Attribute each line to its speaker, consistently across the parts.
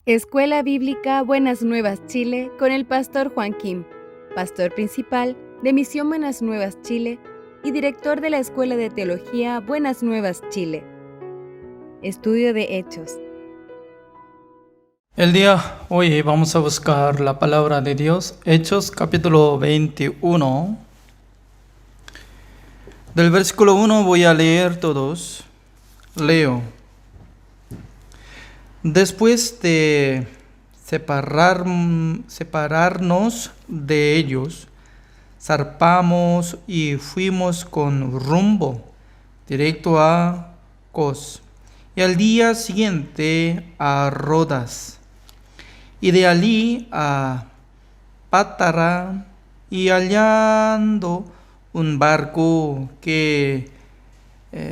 Speaker 1: Escuela Bíblica Buenas Nuevas Chile con el pastor Juan Kim, pastor principal de Misión Buenas Nuevas Chile y director de la Escuela de Teología Buenas Nuevas Chile. Estudio de Hechos.
Speaker 2: El día hoy vamos a buscar la palabra de Dios, Hechos capítulo 21. Del versículo 1 voy a leer todos. Leo. Después de separarnos de ellos, zarpamos y fuimos con rumbo directo a Cos, y al día siguiente a Rodas, y de allí a Pátara, y hallando un barco que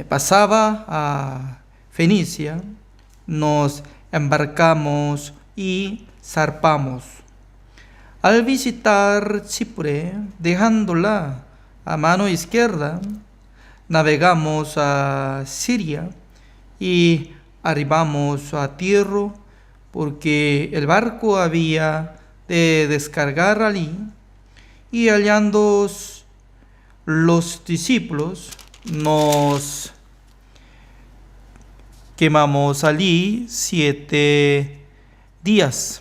Speaker 2: pasaba a Fenicia, nos embarcamos y zarpamos. Al visitar Chipre, dejándola a mano izquierda, navegamos a Siria y arribamos a Tiro, porque el barco había de descargar allí, y hallando los discípulos, nos quedamos allí 7 días.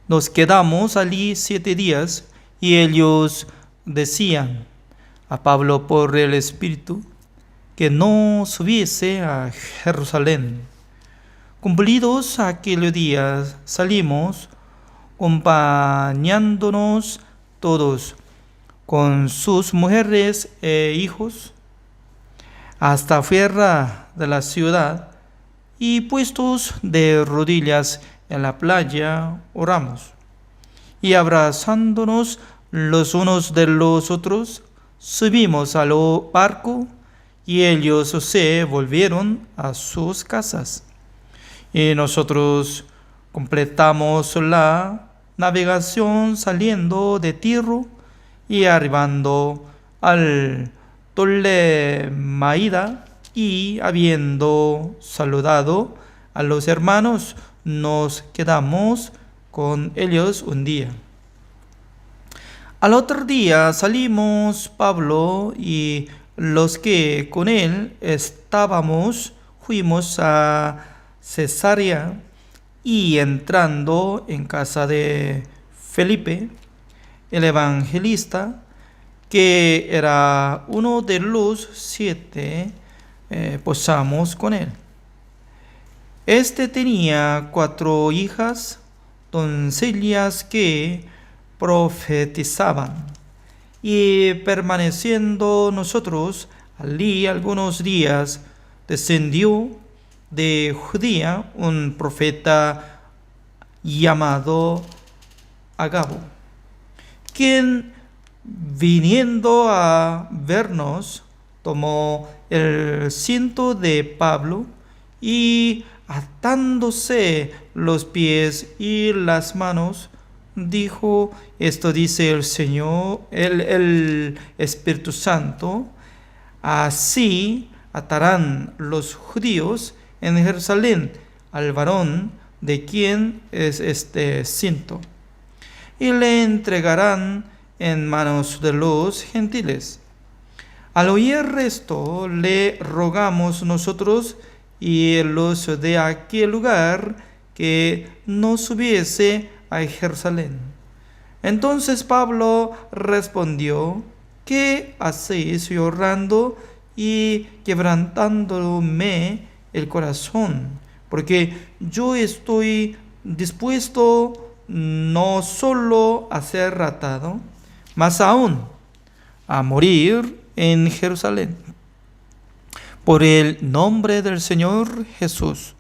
Speaker 2: Nos quedamos allí 7 días, y ellos decían a Pablo por el Espíritu que no subiese a Jerusalén. Cumplidos aquellos días, salimos, acompañándonos todos con sus mujeres e hijos, hasta fuera de la ciudad, y puestos de rodillas en la playa, oramos. Y abrazándonos los unos de los otros, subimos al barco, y ellos se volvieron a sus casas. Y nosotros completamos la navegación saliendo de Tiro y arribando al Tolemaida, y habiendo saludado a los hermanos, nos quedamos con ellos un día. Al otro día salimos Pablo y los que con él estábamos, fuimos a Cesarea, y entrando en casa de Felipe, el evangelista, que era uno de los 7, posamos con él. Este tenía 4 hijas, doncellas que profetizaban, y permaneciendo nosotros allí algunos días, descendió de Judía un profeta llamado Agabo, quien, viniendo a vernos, tomó el cinto de Pablo, y atándose los pies y las manos, dijo: esto dice el Señor, el Espíritu Santo, así atarán los judíos en Jerusalén al varón de quien es este cinto, y le entregarán en manos de los gentiles. Al oír esto, le rogamos nosotros y los de aquel lugar que no subiese a Jerusalén. Entonces Pablo respondió: ¿qué hacéis llorando y quebrantándome el corazón? Porque yo estoy dispuesto no solo a ser atado, mas aún a morir en Jerusalén por el nombre del Señor Jesús.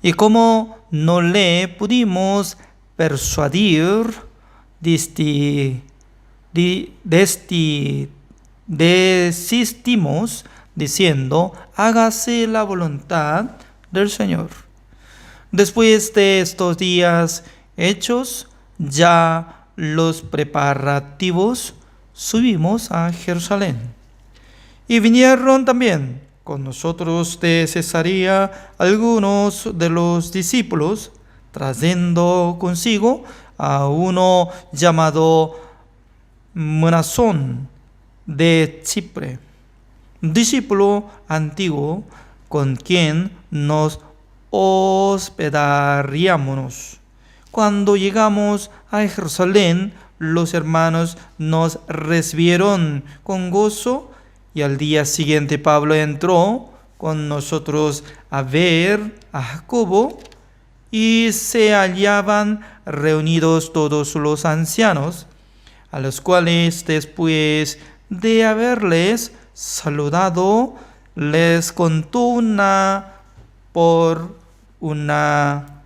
Speaker 2: Y como no le pudimos persuadir, desistimos, diciendo: hágase la voluntad del Señor. Después de estos días hechos ya los preparativos, subimos a Jerusalén. Y vinieron también con nosotros de Cesarea algunos de los discípulos trayendo consigo a uno llamado Mnasón de Chipre, discípulo antiguo con quien nos hospedaríamos. Cuando llegamos a Jerusalén, los hermanos nos recibieron con gozo y al día siguiente Pablo entró con nosotros a ver a Jacobo y se hallaban reunidos todos los ancianos, a los cuales después de haberles saludado, les contó una por una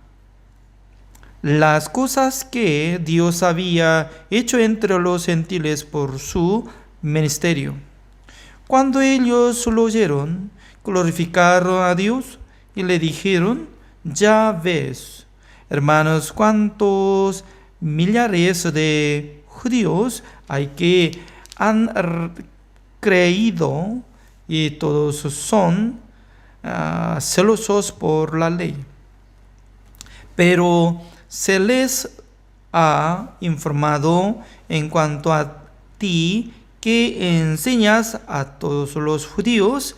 Speaker 2: las cosas que Dios había hecho entre los gentiles por su ministerio. Cuando ellos lo oyeron, glorificaron a Dios y le dijeron: ya ves, hermanos, cuántos millares de judíos hay que han creído y todos son celosos por la ley. Pero se les ha informado en cuanto a ti que enseñas a todos los judíos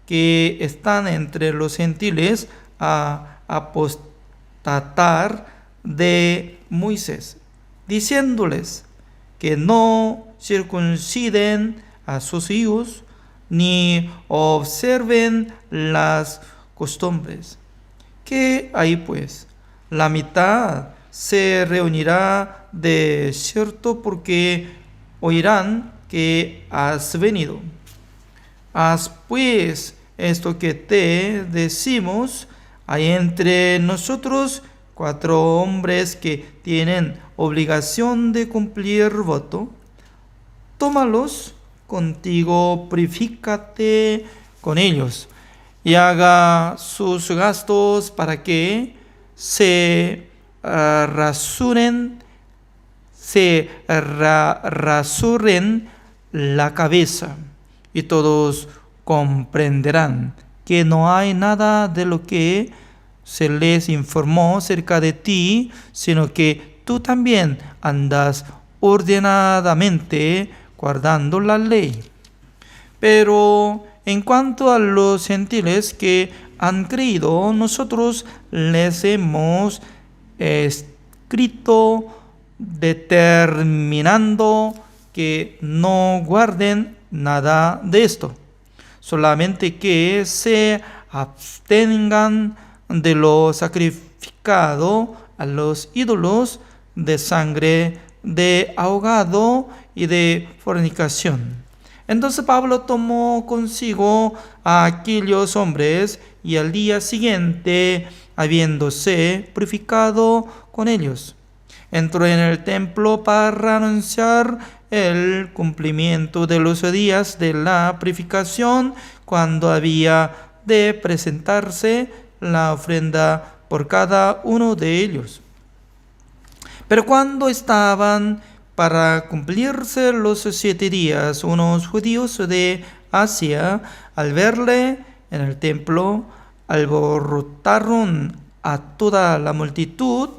Speaker 2: que están entre los gentiles a apostatar de Moisés, diciéndoles que no circunciden a sus hijos ni observen las costumbres. ¿Qué hay pues? La mitad se reunirá de cierto porque oirán que has venido. Haz pues esto que te decimos. Hay entre nosotros 4 hombres que tienen obligación de cumplir voto. Tómalos contigo, purifícate con ellos y haga sus gastos para que se rasuren la cabeza, y todos comprenderán que no hay nada de lo que se les informó cerca de ti, sino que tú también andas ordenadamente guardando la ley. Pero en cuanto a los gentiles que han creído, nosotros les hemos escrito determinando que no guarden nada de esto, solamente que se abstengan de lo sacrificado a los ídolos, de sangre, de ahogado y de fornicación. Entonces Pablo tomó consigo a aquellos hombres y al día siguiente, habiéndose purificado con ellos, entró en el templo para anunciar el cumplimiento de los días de la purificación, cuando había de presentarse la ofrenda por cada uno de ellos. Pero cuando estaban para cumplirse los 7 días, unos judíos de Asia, al verle en el templo, alborotaron a toda la multitud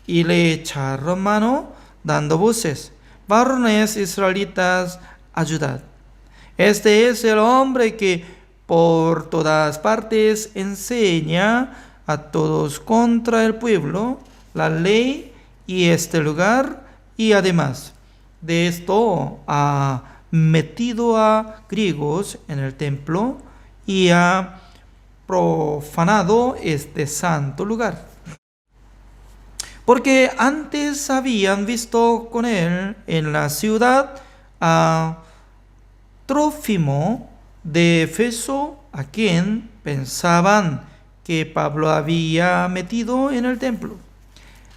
Speaker 2: y le echaron mano, dando voces: varones israelitas, ayudad. Este es el hombre que por todas partes enseña a todos contra el pueblo, la ley y este lugar, y además de esto ha metido a griegos en el templo y ha profanado este santo lugar. Porque antes habían visto con él en la ciudad a Trófimo de Efeso, a quien pensaban que Pablo había metido en el templo.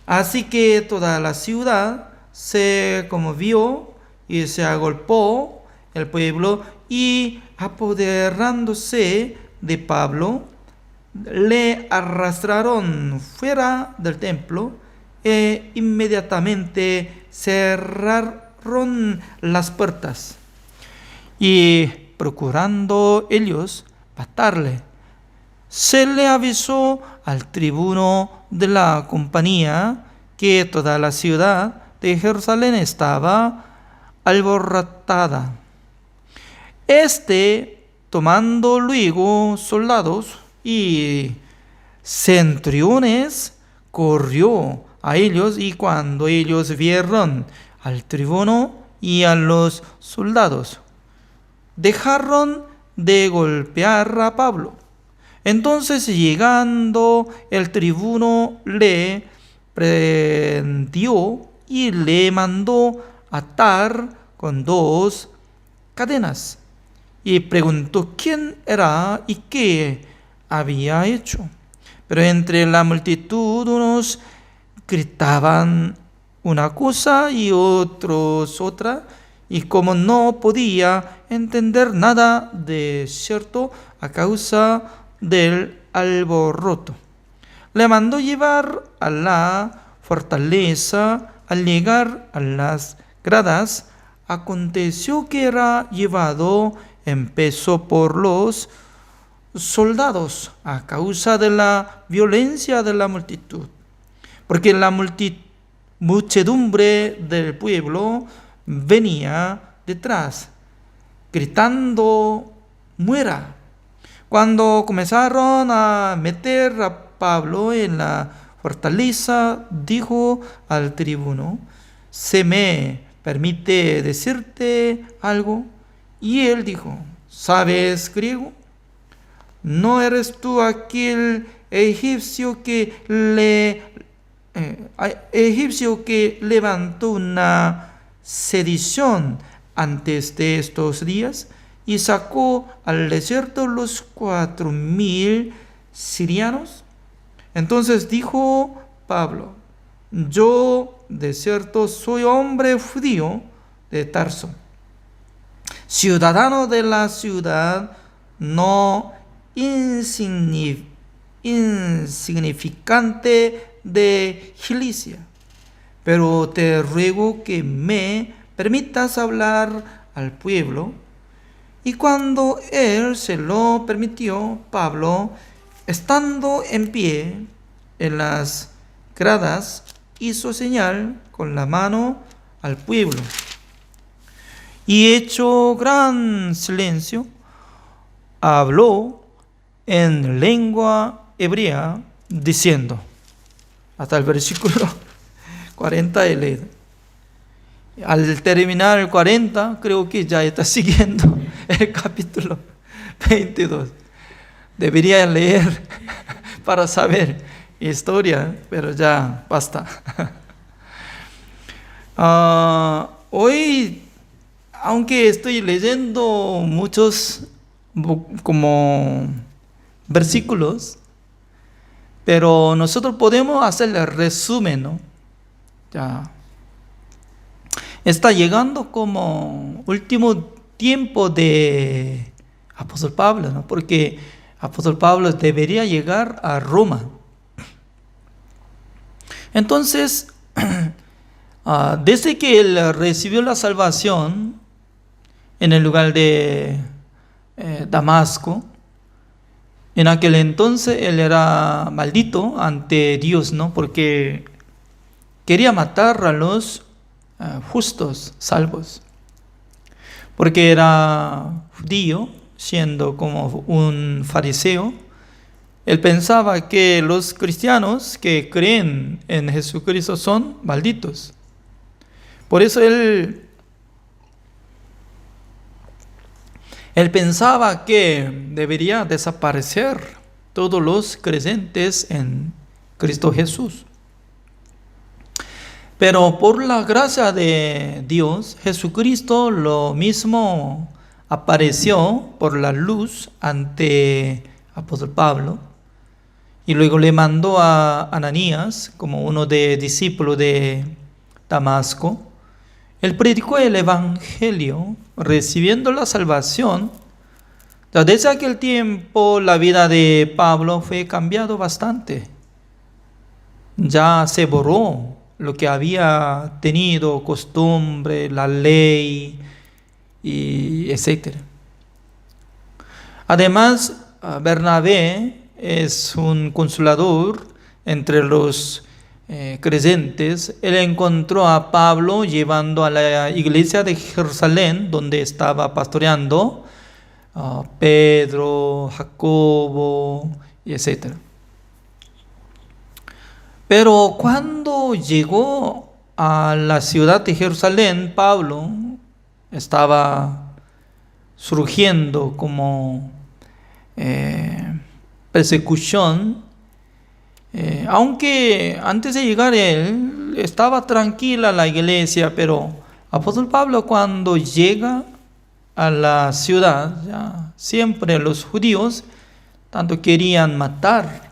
Speaker 2: Así que toda la ciudad se conmovió y se agolpó el pueblo, y apoderándose de Pablo, le arrastraron fuera del templo e inmediatamente cerraron las puertas. Y procurando ellos matarle, se le avisó al tribuno de la compañía que toda la ciudad de Jerusalén estaba alborotada. Tomando luego soldados y centuriones, corrió a ellos, y cuando ellos vieron al tribuno y a los soldados, dejaron de golpear a Pablo. Entonces, llegando el tribuno, le prendió y le mandó atar con 2 cadenas, y preguntó quién era y qué había hecho. Pero entre la multitud unos gritaban una cosa y otros otra, y como no podía entender nada de cierto a causa del alboroto, le mandó llevar a la fortaleza. Al llegar a las gradas, aconteció que era llevado en peso por los soldados a causa de la violencia de la multitud, porque la muchedumbre del pueblo venía detrás, gritando: muera. Cuando comenzaron a meter a Pablo en la fortaleza, dijo al tribuno: ¿se me permite decirte algo? Y él dijo: ¿sabes griego? ¿No eres tú aquel egipcio que levantó una sedición antes de estos días y sacó al desierto los 4,000 sirianos? Entonces dijo Pablo: yo de cierto soy hombre judío de Tarso, ciudadano de la ciudad no insignificante de Cilicia, pero te ruego que me permitas hablar al pueblo. Y cuando él se lo permitió, Pablo, estando en pie en las gradas, hizo señal con la mano al pueblo, y hecho gran silencio, habló en lengua hebrea, diciendo, hasta el versículo 40 he leído. Al terminar el 40, creo que ya está siguiendo el capítulo 22. Debería leer para saber historia, pero ya basta. Hoy, aunque estoy leyendo muchos como versículos, pero nosotros podemos hacer el resumen, ¿no? Ya está llegando como último tiempo de apóstol Pablo, ¿no? Porque apóstol Pablo debería llegar a Roma. Entonces, desde que él recibió la salvación en el lugar de Damasco, en aquel entonces él era maldito ante Dios, ¿no? Porque quería matar a los justos, salvos. Porque era judío, siendo como un fariseo. Él pensaba que los cristianos que creen en Jesucristo son malditos. Por eso él pensaba que debería desaparecer todos los creyentes en Cristo Jesús. Pero por la gracia de Dios, Jesucristo lo mismo apareció por la luz ante apóstol Pablo, y luego le mandó a Ananías como uno de discípulos de Damasco. Él predicó el evangelio, recibiendo la salvación. Desde aquel tiempo la vida de Pablo fue cambiado bastante. Ya se borró lo que había tenido costumbre, la ley, y etc. Además, Bernabé es un consolador entre los creyentes, él encontró a Pablo llevando a la iglesia de Jerusalén, donde estaba pastoreando, Pedro, Jacobo, y etc. Pero cuando llegó a la ciudad de Jerusalén, Pablo estaba surgiendo como persecución. Aunque antes de llegar él estaba tranquila la iglesia, pero apóstol Pablo cuando llega a la ciudad, ya siempre los judíos tanto querían matar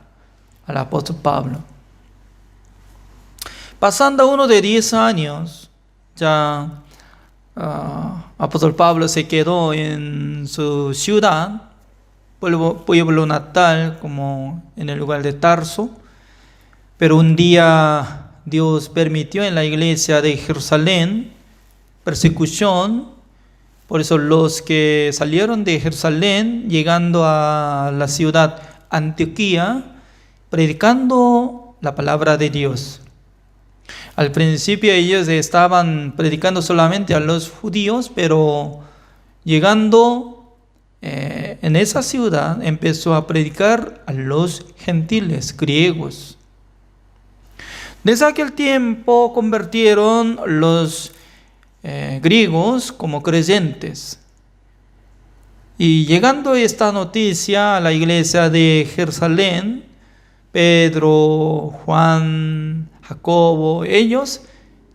Speaker 2: al apóstol Pablo. Pasando uno de 10 años, ya apóstol Pablo se quedó en su ciudad, pueblo natal, como en el lugar de Tarso. Pero un día Dios permitió en la iglesia de Jerusalén persecución. Por eso los que salieron de Jerusalén, llegando a la ciudad Antioquía, predicando la palabra de Dios. Al principio ellos estaban predicando solamente a los judíos, pero llegando en esa ciudad empezó a predicar a los gentiles, griegos. Desde aquel tiempo convirtieron los griegos como creyentes. Y llegando esta noticia a la iglesia de Jerusalén, Pedro, Juan, Jacobo, ellos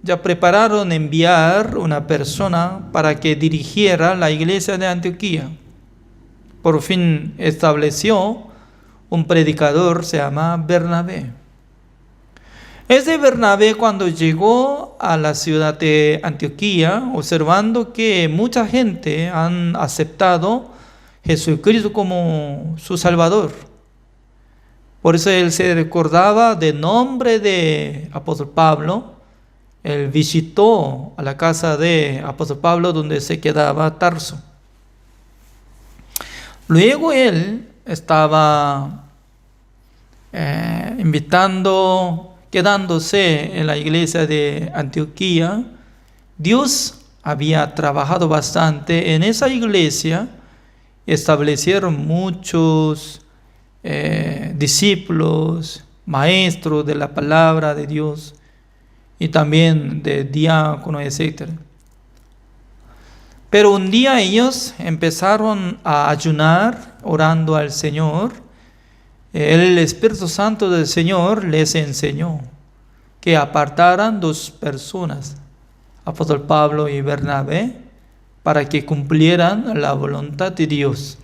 Speaker 2: ya prepararon enviar una persona para que dirigiera la iglesia de Antioquía. Por fin estableció un predicador, se llama Bernabé. Este Bernabé, cuando llegó a la ciudad de Antioquía, observando que mucha gente han aceptado Jesucristo como su Salvador. Por eso él se recordaba del nombre de apóstol Pablo. Él visitó a la casa de apóstol Pablo donde se quedaba Tarso. Luego él estaba quedándose en la iglesia de Antioquía. Dios había trabajado bastante en esa iglesia. Establecieron muchos discípulos, maestros de la palabra de Dios y también de diáconos, etc. Pero un día ellos empezaron a ayunar, orando al Señor. El Espíritu Santo del Señor les enseñó que apartaran 2 personas, apóstol Pablo y Bernabé, para que cumplieran la voluntad de Dios.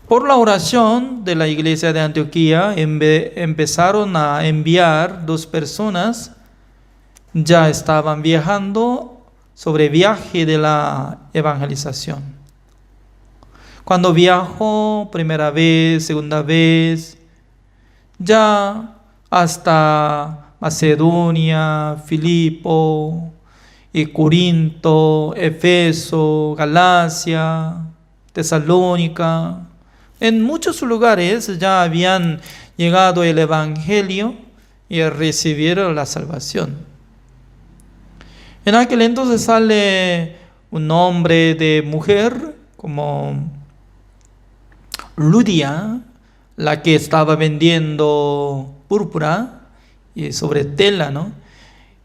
Speaker 2: Por la oración de la iglesia de Antioquía, empezaron a enviar 2 personas. Ya estaban viajando sobre viaje de la evangelización. Cuando viajó primera vez, segunda vez, ya hasta Macedonia, Filipo, y Corinto, Efeso, Galacia, Tesalónica, en muchos lugares ya habían llegado el Evangelio y recibieron la salvación. En aquel entonces sale un nombre de mujer como Ludia, la que estaba vendiendo púrpura y sobre tela, ¿no?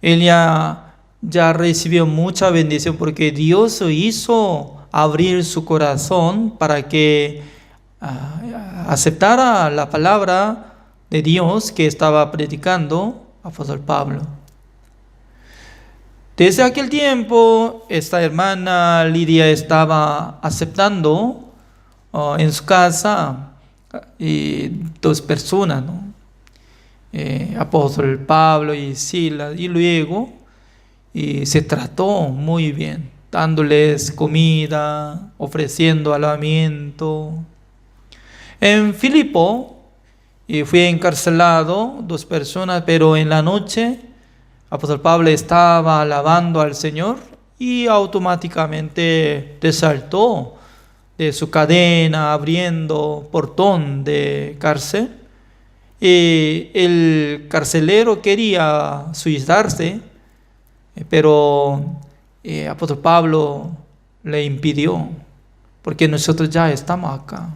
Speaker 2: Ella ya recibió mucha bendición porque Dios hizo abrir su corazón para que aceptara la palabra de Dios que estaba predicando apóstol Pablo. Desde aquel tiempo, esta hermana Lidia estaba aceptando en su casa y 2 personas, ¿no? Apóstol Pablo y Silas, y luego se trató muy bien, dándoles comida, ofreciendo alojamiento. En Filipo fue encarcelado 2 personas, pero en la noche apóstol Pablo estaba alabando al Señor y automáticamente desaltó de su cadena, abriendo portón de cárcel. El carcelero quería suicidarse, pero apóstol Pablo le impidió, porque nosotros ya estamos acá.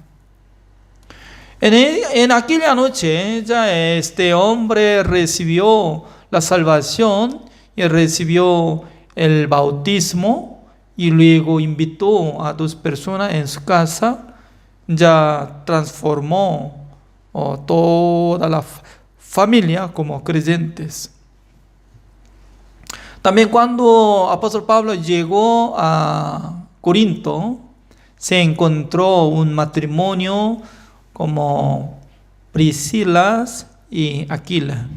Speaker 2: En aquella noche ya este hombre recibió la salvación y recibió el bautismo y luego invitó a 2 personas en su casa. Ya transformó toda la familia como creyentes. También cuando apóstol Pablo llegó a Corinto, se encontró un matrimonio como Priscila y Aquila.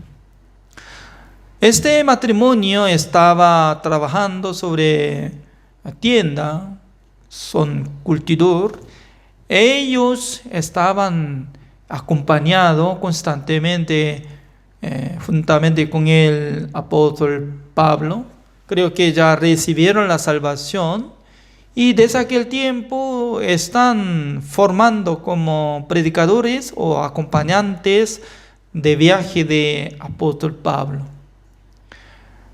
Speaker 2: Este matrimonio estaba trabajando sobre la tienda, son cultivador. Ellos estaban acompañados constantemente, juntamente con el apóstol Pablo. Creo que ya recibieron la salvación y desde aquel tiempo están formando como predicadores o acompañantes de viaje de apóstol Pablo.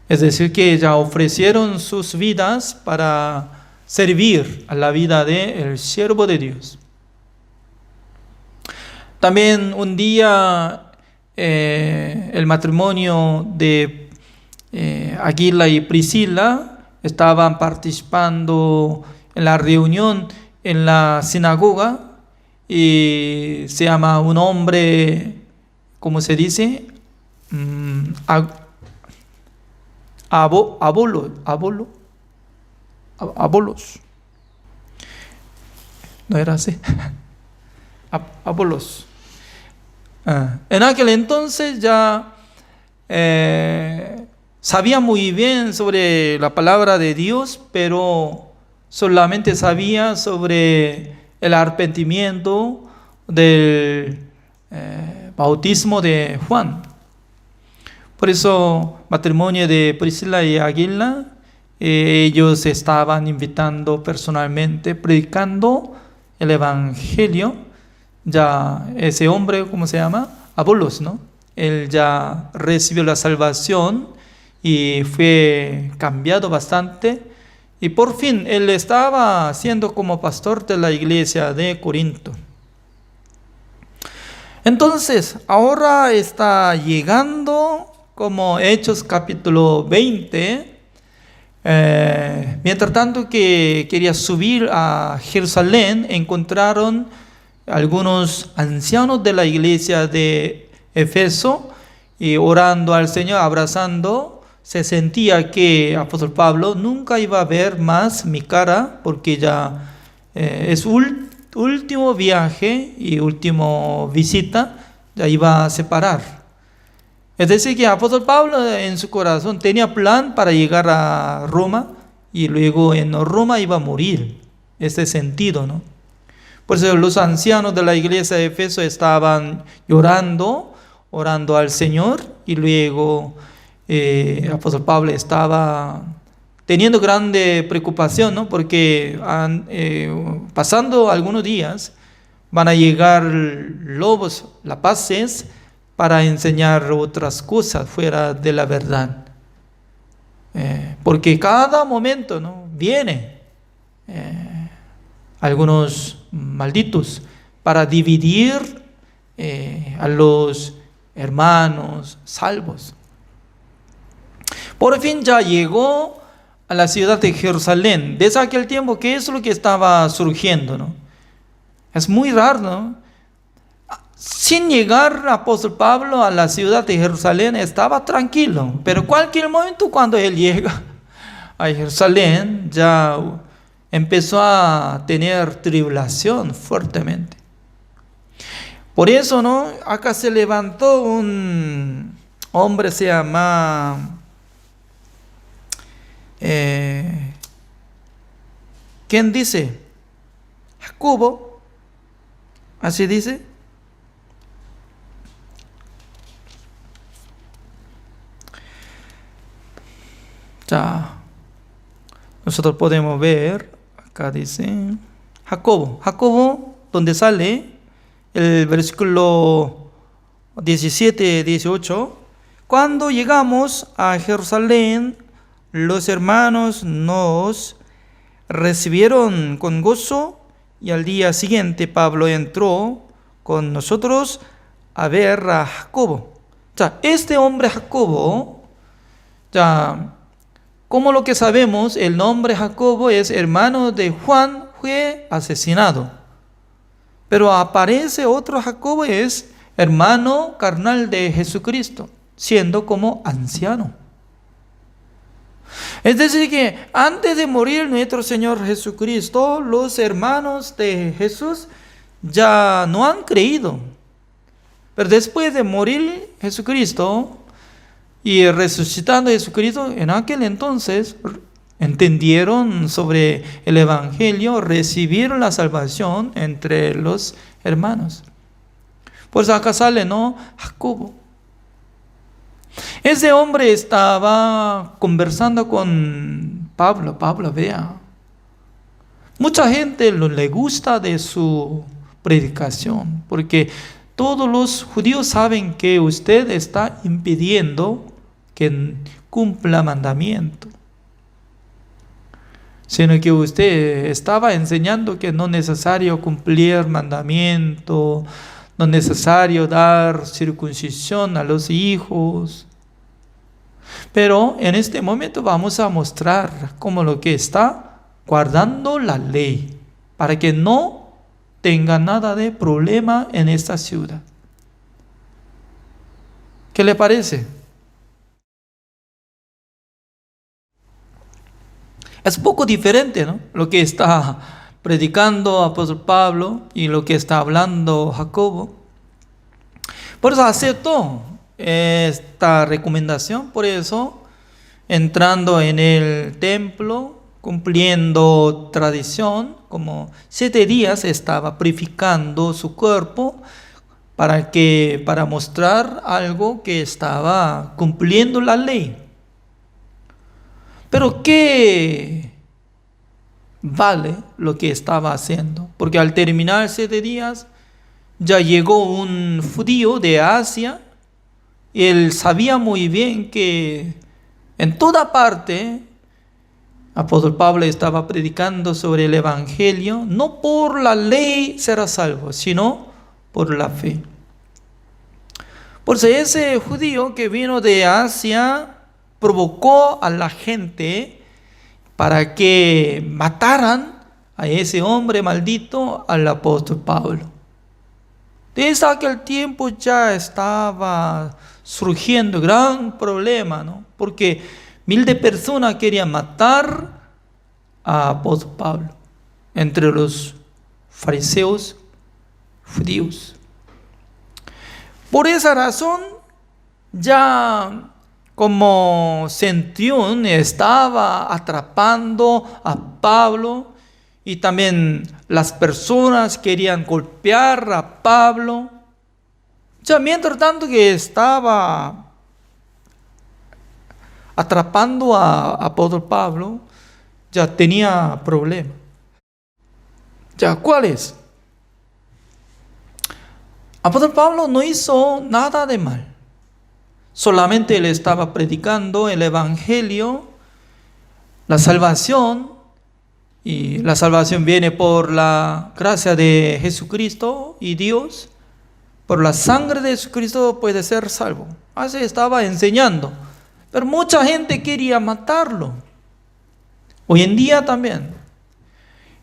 Speaker 2: Es decir, que ya ofrecieron sus vidas para servir a la vida del siervo de Dios. También un día el matrimonio de Aquila y Priscila estaban participando en la reunión en la sinagoga y se llama un hombre, ¿cómo se dice? Apolos. ¿No era así? Apolos. En aquel entonces ya sabía muy bien sobre la palabra de Dios, pero solamente sabía sobre el arrepentimiento del bautismo de Juan. Por eso, matrimonio de Priscila y Aquila, ellos estaban invitando personalmente, predicando el evangelio. Ya ese hombre, ¿cómo se llama? Apolos, ¿no? Él ya recibió la salvación y fue cambiado bastante. Y por fin, él estaba siendo como pastor de la iglesia de Corinto. Entonces, ahora está llegando como Hechos capítulo 20. Mientras tanto que quería subir a Jerusalén, encontraron algunos ancianos de la iglesia de Éfeso y orando al Señor, abrazando. Se sentía que apóstol Pablo nunca iba a ver más mi cara porque ya es último viaje y último visita, ya iba a separar. Es decir, que apóstol Pablo en su corazón tenía plan para llegar a Roma y luego en Roma iba a morir. Ese sentido, ¿no? Por eso los ancianos de la iglesia de Éfeso estaban llorando, orando al Señor, y luego apóstol Pablo estaba teniendo grande preocupación, ¿no? Porque pasando algunos días van a llegar lobos rapaces para enseñar otras cosas fuera de la verdad. Porque cada momento, ¿no?, viene algunos malditos para dividir a los hermanos salvos. Por fin ya llegó a la ciudad de Jerusalén. Desde aquel tiempo, ¿qué es lo que estaba surgiendo, no? Es muy raro, ¿no? Sin llegar apóstol Pablo a la ciudad de Jerusalén estaba tranquilo, pero cualquier momento cuando él llega a Jerusalén ya empezó a tener tribulación fuertemente. Por eso, ¿no?, acá se levantó un hombre, se llama ¿quién dice? Jacobo, así dice. Ya, nosotros podemos ver, acá dice Jacobo, donde sale el versículo 17, 18. Cuando llegamos a Jerusalén, los hermanos nos recibieron con gozo y al día siguiente Pablo entró con nosotros a ver a Jacobo. Este hombre Jacobo, como lo que sabemos, el nombre Jacobo es hermano de Juan, fue asesinado. Pero aparece otro Jacobo, es hermano carnal de Jesucristo, siendo como anciano. Es decir que antes de morir nuestro Señor Jesucristo, los hermanos de Jesús ya no han creído. Pero después de morir Jesucristo y resucitando Jesucristo, en aquel entonces entendieron sobre el Evangelio, recibieron la salvación entre los hermanos. Pues acá sale, ¿no? Jacobo. Ese hombre estaba conversando con Pablo. Pablo, vea. Mucha gente le gusta de su predicación, porque todos los judíos saben que usted está impidiendo que cumpla mandamiento, sino que usted estaba enseñando que no es necesario cumplir mandamiento, no es necesario dar circuncisión a los hijos. Pero en este momento vamos a mostrar cómo lo que está guardando la ley, para que no tenga nada de problema en esta ciudad. ¿Qué le parece? Es poco diferente, ¿no? Lo que está predicando apóstol Pablo y lo que está hablando Jacobo. Por eso aceptó esta recomendación. Por eso, entrando en el templo, cumpliendo tradición, como 7 días estaba purificando su cuerpo para mostrar algo que estaba cumpliendo la ley. Pero ¿qué vale lo que estaba haciendo? Porque al terminar 7 días ya llegó un judío de Asia y él sabía muy bien que en toda parte apóstol Pablo estaba predicando sobre el Evangelio. No por la ley será salvo, sino por la fe. Por eso ese judío que vino de Asia provocó a la gente para que mataran a ese hombre maldito, al apóstol Pablo. Desde aquel tiempo ya estaba surgiendo gran problema, ¿no? Porque 1000 de personas querían matar a apóstol Pablo entre los fariseos judíos. Por esa razón, ya como Centurión estaba atrapando a Pablo y también las personas querían golpear a Pablo. Ya mientras tanto que estaba atrapando a apóstol Pablo, ya tenía problema. Ya, ¿cuál es? Apóstol Pablo no hizo nada de mal. Solamente él estaba predicando el Evangelio, la salvación, y la salvación viene por la gracia de Jesucristo y Dios. Por la sangre de Jesucristo puede ser salvo. Así estaba enseñando. Pero mucha gente quería matarlo. Hoy en día también.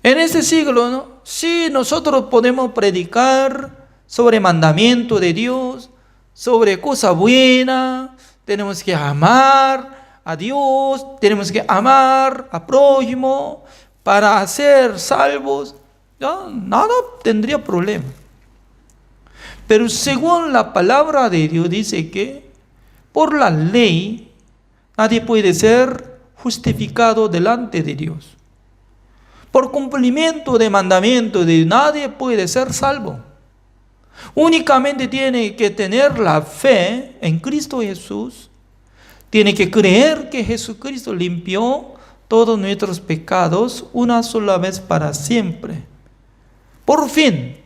Speaker 2: En este siglo, ¿no? Sí, nosotros podemos predicar sobre mandamiento de Dios, sobre cosa buena. Tenemos que amar a Dios, tenemos que amar a prójimo para ser salvos. Ya, nada tendría problema. Pero según la palabra de Dios dice que por la ley nadie puede ser justificado delante de Dios. Por cumplimiento de mandamiento de nadie puede ser salvo. Únicamente tiene que tener la fe en Cristo Jesús. Tiene que creer que Jesucristo limpió todos nuestros pecados una sola vez para siempre. Por fin,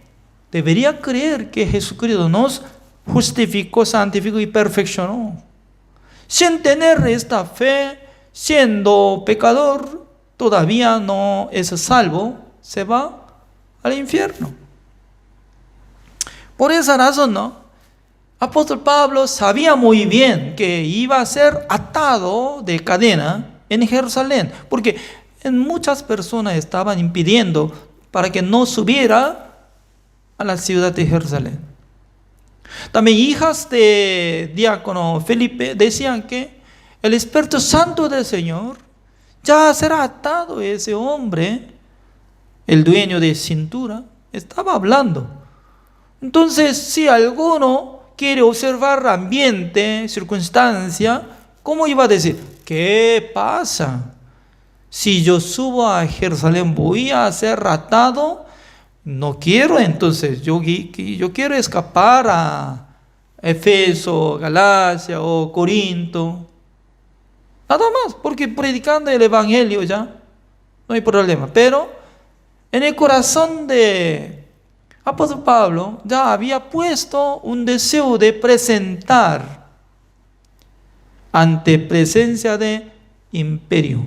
Speaker 2: debería creer que Jesucristo nos justificó, santificó y perfeccionó. Sin tener esta fe, siendo pecador, todavía no es salvo, se va al infierno. Por esa razón, Apóstol Pablo sabía muy bien que iba a ser atado de cadena en Jerusalén, porque muchas personas estaban impidiendo para que no subiera a la ciudad de Jerusalén. También hijas de diácono Felipe decían que el Espíritu Santo del Señor ya será atado ese hombre, el dueño de cintura, estaba hablando. Entonces, si alguno quiere observar ambiente, circunstancia, ¿cómo iba a decir? ¿Qué pasa? Si yo subo a Jerusalén, ¿voy a ser atado? No quiero, entonces yo quiero escapar a Efeso, Galacia o Corinto. Nada más, porque predicando el Evangelio ya no hay problema. Pero en el corazón de Apóstol Pablo ya había puesto un deseo de presentar ante presencia de imperio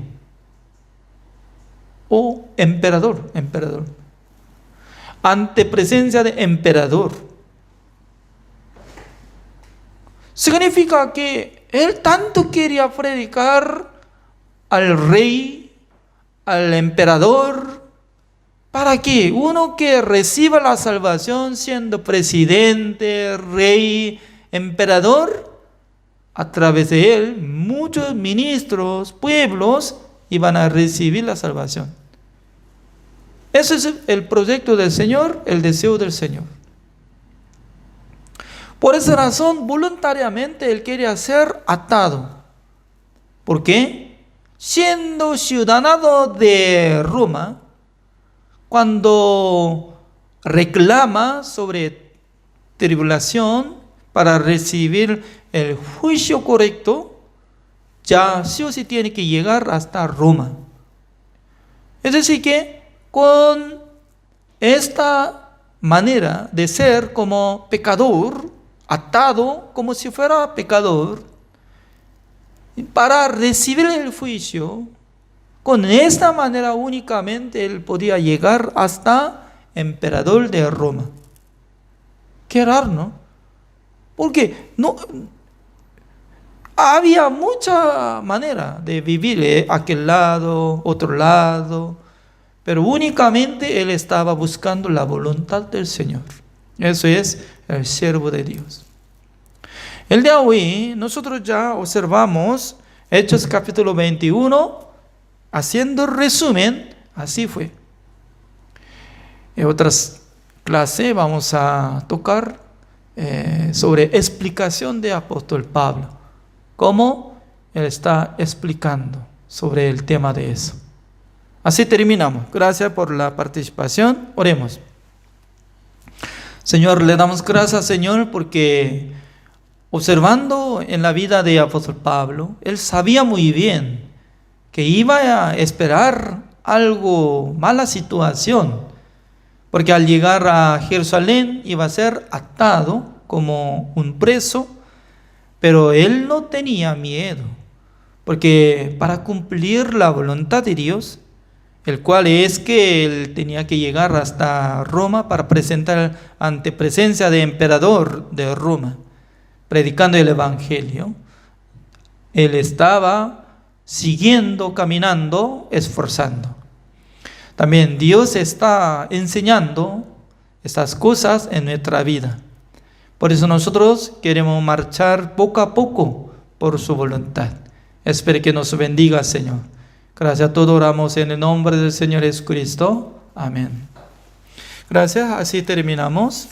Speaker 2: o emperador. Ante presencia de emperador. Significa que él tanto quería predicar al rey, al emperador, para que uno que reciba la salvación siendo presidente, rey, emperador, a través de él muchos ministros, pueblos iban a recibir la salvación. Ese es el proyecto del Señor, el deseo del Señor. Por esa razón, voluntariamente él quería ser atado. ¿Por qué? Siendo ciudadano de Roma, cuando reclama sobre tribulación para recibir el juicio correcto, ya sí o sí tiene que llegar hasta Roma. Es decir que con esta manera de ser como pecador, atado como si fuera pecador, para recibir el juicio, con esta manera únicamente él podía llegar hasta emperador de Roma. Qué raro, ¿no? Porque no había mucha manera de vivir, aquel lado, otro lado, pero únicamente él estaba buscando la voluntad del Señor. Eso es el siervo de Dios. El día de hoy nosotros ya observamos Hechos capítulo 21, haciendo resumen, así fue. En otras clases vamos a tocar sobre explicación de apóstol Pablo, cómo él está explicando sobre el tema de eso. Así terminamos. Gracias por la participación. Oremos. Señor, le damos gracias, Señor, porque observando en la vida de apóstol Pablo, él sabía muy bien que iba a esperar algo, mala situación, porque al llegar a Jerusalén iba a ser atado como un preso, pero él no tenía miedo, porque para cumplir la voluntad de Dios, el cual es que él tenía que llegar hasta Roma para presentar ante presencia de emperador de Roma, predicando el Evangelio, él estaba siguiendo, caminando, esforzando. También Dios está enseñando estas cosas en nuestra vida. Por eso nosotros queremos marchar poco a poco por su voluntad. Espero que nos bendiga, Señor. Gracias a todos, oramos en el nombre del Señor Jesucristo. Amén. Gracias, así terminamos.